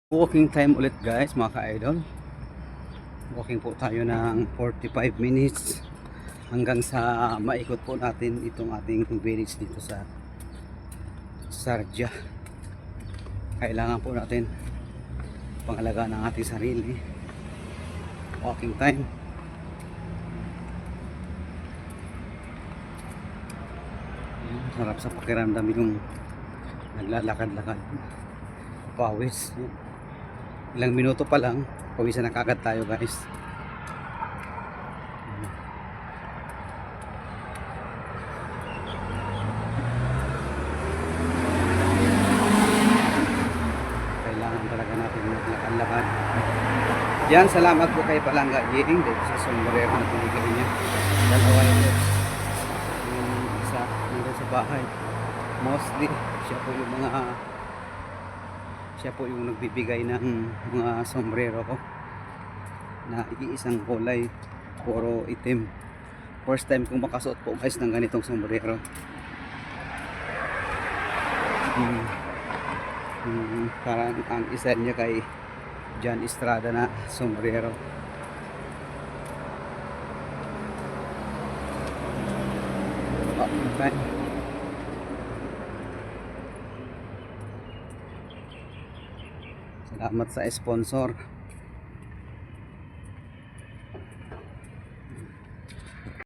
Walking time ulit guys mga ka-idol. Walking po tayo ng 45 minutes hanggang sa maikot po natin itong ating village dito sa Sharjah. Kailangan po natin pangalagaan ng ating sarili. Walking time. Sarap sa pakiramdam yung naglalakad-lakad. Pawis. Ilang minuto pa lang, pawisan na kagad tayo guys. Kailangan talaga natin maglakad-lakad. Yan, salamat po kay Palangga Ying dito sa sombrero na pinigil niya. Dalawa ito. Yung isa nandun sa bahay. Mostly, siya po yung nagbibigay ng mga sombrero ko na iisang kulay, puro itim. First time kong makasuot po guys ng ganitong sombrero. Parang ang isa niya kay John Estrada na sombrero. Okay. Salamat sa sponsor.